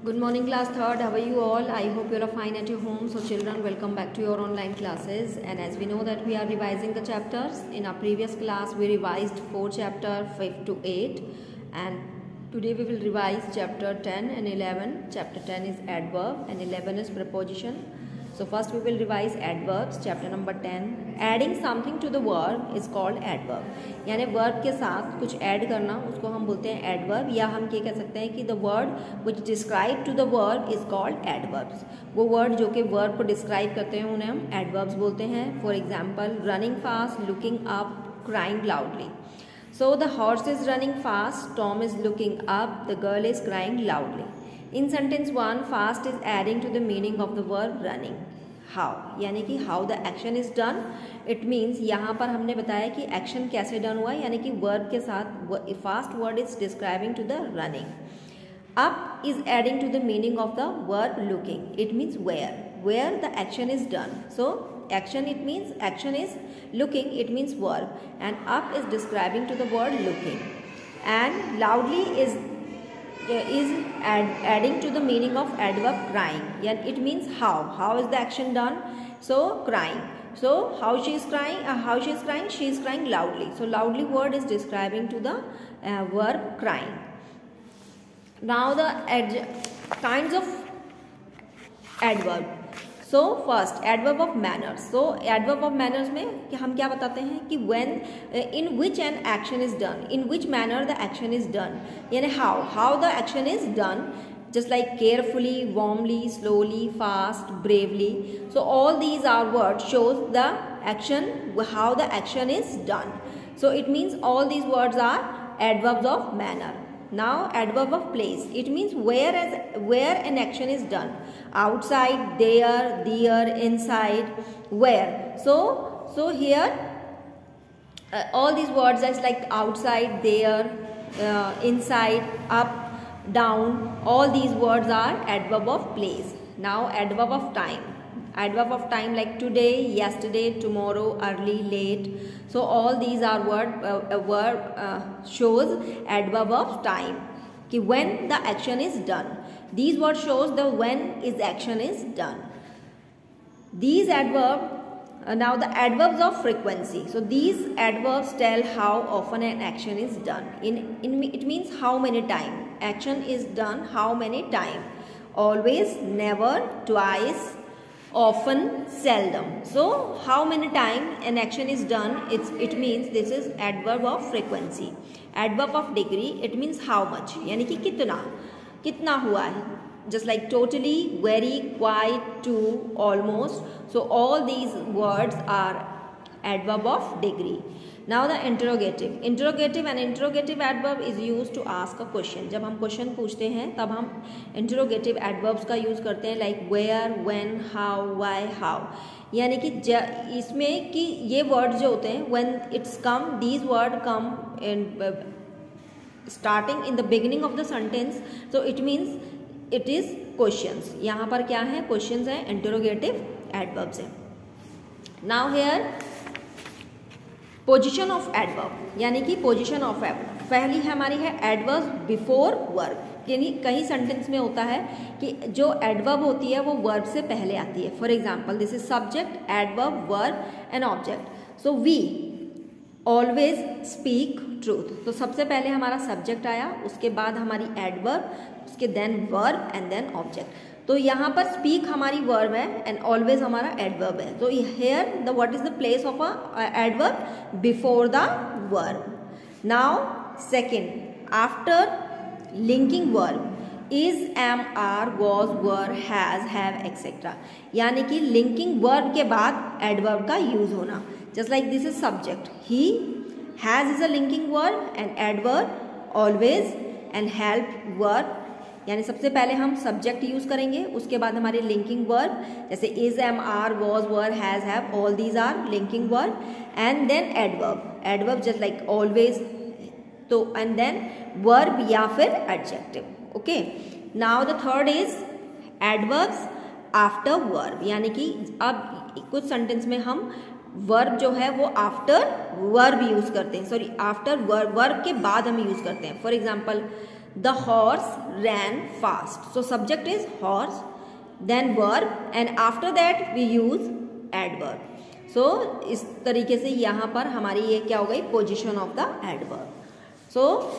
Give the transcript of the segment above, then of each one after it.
Good morning, class third. How are you all? I hope you are fine at your home. So children, welcome back to your online classes. And as we know that we are revising the chapters. In our previous class, we revised 4 chapters 5 to 8. And today we will revise chapter 10 and 11. Chapter 10 is adverb and 11 is preposition. So first we will revise adverbs, chapter number 10. Adding something to the verb is called adverb. यानी verb के साथ कुछ add करना उसको हम बोलते हैं adverb, या हम ये कह सकते हैं कि the word which describe to the verb is called adverbs. वो word जो कि verb को describe करते हैं उन्हें हम adverbs बोलते हैं. For example, running fast, looking up, crying loudly. So the horse is running fast, Tom is looking up, the girl is crying loudly. In sentence 1, fast is adding to the meaning of the verb running. How? यानी कि how the action is done. It means यहाँ पर हमने बताया कि action कैसे done हुआ, यानी कि verb के साथ fast word is describing to the running. Up is adding to the meaning of the verb looking. It means where the action is done. So action, it means action is looking, it means verb, and up is describing to the word looking, and loudly is adding to the meaning of adverb crying. Yeah, it means how is the action done. So crying, so how she is crying, she is crying loudly. So loudly word is describing to the verb crying. Now the kinds of adverb. So first adverb of manners. So adverb of manners में हम क्या बताते हैं कि when in which an action is done, in which manner the action is done, यानी how the action is done, just like carefully, warmly, slowly, fast, bravely. So all these are words shows the action, how the action is done. So it means all these words are adverbs of manner. Now adverb of place. It means where an action is done. Outside, there, inside, where. So here all these words are like outside, there, inside, up, down. All these words are adverb of place. Now adverb of time. Adverb of time like today, yesterday, tomorrow, early, late. So all these are verb shows adverb of time. कि when the action is done. These words shows the when is action is done. These adverb now the adverbs of frequency. So these adverbs tell how often an action is done. It means how many time action is done. How many time? Always, never, twice, often, seldom. So how many time an action is done, it means this is adverb of frequency. Adverb of degree, it means how much, यानी कि कितना हुआ है, just like totally, very, quite, to, almost. So all these words are adverb of degree. Now the interrogative. Interrogative and interrogative adverb is used to ask a question. जब हम question पूछते हैं तब हम interrogative adverbs का use करते हैं like where, when, how, why, how. यानी कि इसमें कि ये words जो होते हैं when it's come, these words come in starting in the beginning of the sentence. So it means it is questions. यहाँ पर क्या है? Questions हैं, interrogative adverbs हैं. Now here position of adverb, यानी कि पोजिशन ऑफ एडवर्ब पहली हमारी है एडवर्ब बिफोर वर्ब. यानी कई सेंटेंस में होता है कि जो एडवर्ब होती है वो वर्ब से पहले आती है. For example this is subject, adverb, verb and object. So we always speak truth. तो सबसे पहले हमारा सब्जेक्ट आया, उसके बाद हमारी एडवर्ब, उसके then verb and then object. तो यहाँ पर स्पीक हमारी वर्ब है एंड ऑलवेज हमारा एडवर्ब है. तो here the what is the place of a adverb before the verb. Now second, after linking verb is, am, are, was, were, has, have etcetera. यानी कि लिंकिंग वर्ब के बाद adverb का use होना. Just like this is subject, he, has is a linking verb and adverb always and help verb. यानी सबसे पहले हम सब्जेक्ट यूज करेंगे, उसके बाद हमारे लिंकिंग वर्ब जैसे is, am, are, was, were, has, have, all these are linking verb. And then adverb just like always. तो एंड देन वर्ब या फिर adjective. Okay. Now the third is adverbs after verb. यानी कि अब कुछ sentence में हम verb जो है वो आफ्टर वर्ब यूज करते हैं, सॉरी आफ्टर वर्ब के बाद हम यूज करते हैं. For example The horse ran fast. So subject is horse, then verb, and after that we use adverb. So इस तरीके से यहाँ पर हमारी ये क्या हो गई, position of the adverb. So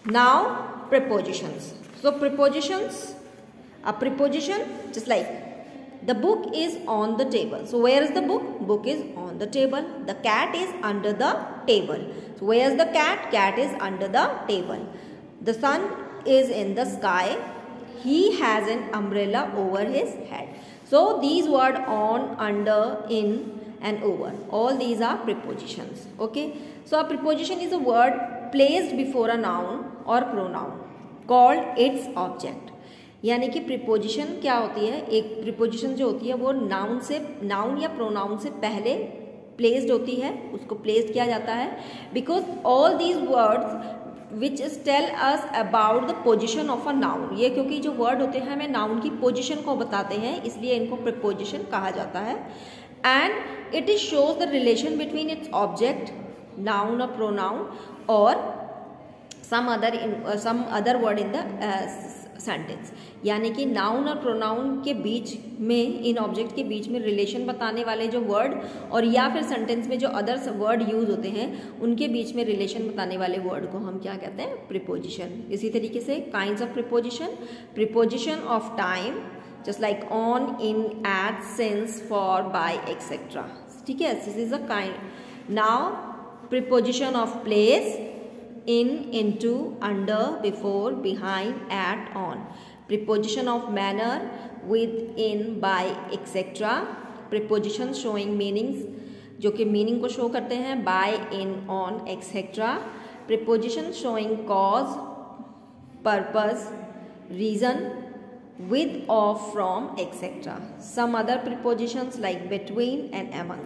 now prepositions. So prepositions, a preposition just like the book is on the table. So where is the book? Book is on the table. The cat is under the table. So where is the cat? Cat is under the table. The sun is in the sky. He has an umbrella over his head. So these words on, under, in and over, all these are prepositions. Okay. So a preposition is a word placed before a noun or pronoun called its object. यानी कि preposition क्या होती है, एक preposition जो होती है वो नाउन से, नाउन या प्रोनाउन से पहले प्लेस्ड होती है, उसको प्लेस्ड किया जाता है. Because all these words which tell us about the position of a noun, ये क्योंकि जो वर्ड होते हैं हमें नाउन की पोजिशन को बताते हैं, इसलिए इनको प्रीपोजिशन कहा जाता है. And it is shows the relation between its object, noun और प्रोनाउन, और some other word in the sentence. यानी कि नाउन और प्रोनाउन के बीच में, इन ऑब्जेक्ट के बीच में रिलेशन बताने वाले जो वर्ड, और या फिर सेंटेंस में जो अदर वर्ड यूज होते हैं उनके बीच में रिलेशन बताने वाले वर्ड को हम क्या कहते हैं, प्रीपोजिशन. इसी तरीके से kinds of preposition, preposition of time just like on, in, at, since, for, by, etcetera. ठीक है, this is a kind. Now preposition of place, in, into, under, before, behind, at, on. Preposition of manner, with, in, by, etc. Preposition showing meanings, जो कि meaning को show करते हैं, by, in, on, etc. Preposition showing cause, purpose, reason, with, of, from, etc. Some other prepositions like between and among.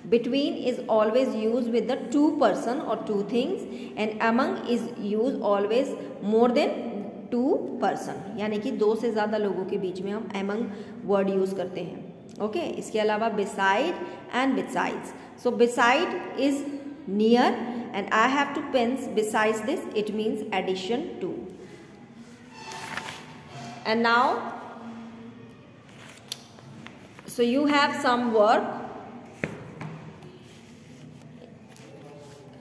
Between is always used with the two person or two things, and among is used always more than two person. यानी कि दो से ज़्यादा लोगों के बीच में हम among word use करते हैं. ओके, इसके अलावा beside and besides. So beside is near and I have two pens. Besides this, it means addition to. And now, so you have some work.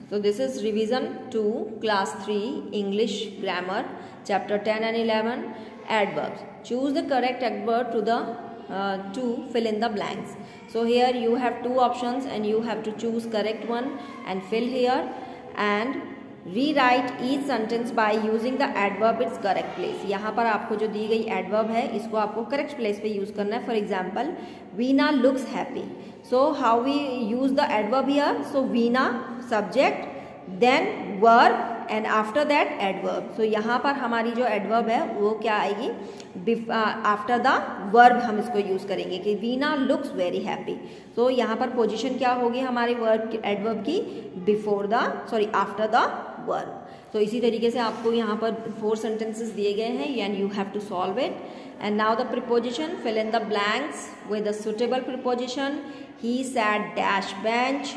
So this is revision 2, class 3, English grammar, chapter 10 and 11, adverbs. Choose the correct adverb to fill in the blanks. So here you have two options and you have to choose correct one and fill here, and rewrite each sentence by using the adverb it's correct place. यहाँ पर आपको जो दी गई adverb है इसको आपको correct place पे use करना है. For example, Veena looks happy. So how we use the adverb here? So Veena subject, then verb, and after that adverb. So यहाँ पर हमारी जो एडवर्ब है वो क्या आएगी? आफ्टर द वर्ब हम इसको यूज करेंगे कि वीना लुक्स वेरी हैप्पी. तो यहाँ पर पोजीशन क्या होगी हमारे वर्ब एडवर्ब की? Before the, sorry, after the verb. तो इसी तरीके से आपको यहाँ पर 4 सेंटेंसेस दिए गए हैं and you have to solve it. And now the preposition, fill in the blanks with a suitable preposition. He sat dash bench.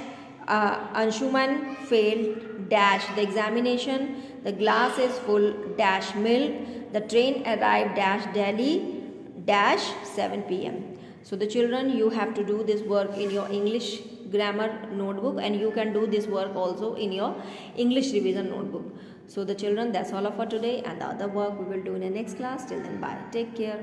Anshuman failed dash the examination. The glass is full dash milk. The train arrived dash Delhi dash 7 p.m. So the children, you have to do this work in your English grammar notebook, and you can do this work also in your English revision notebook. So the children, that's all for today, and the other work we will do in the next class. Till then, bye. Take care.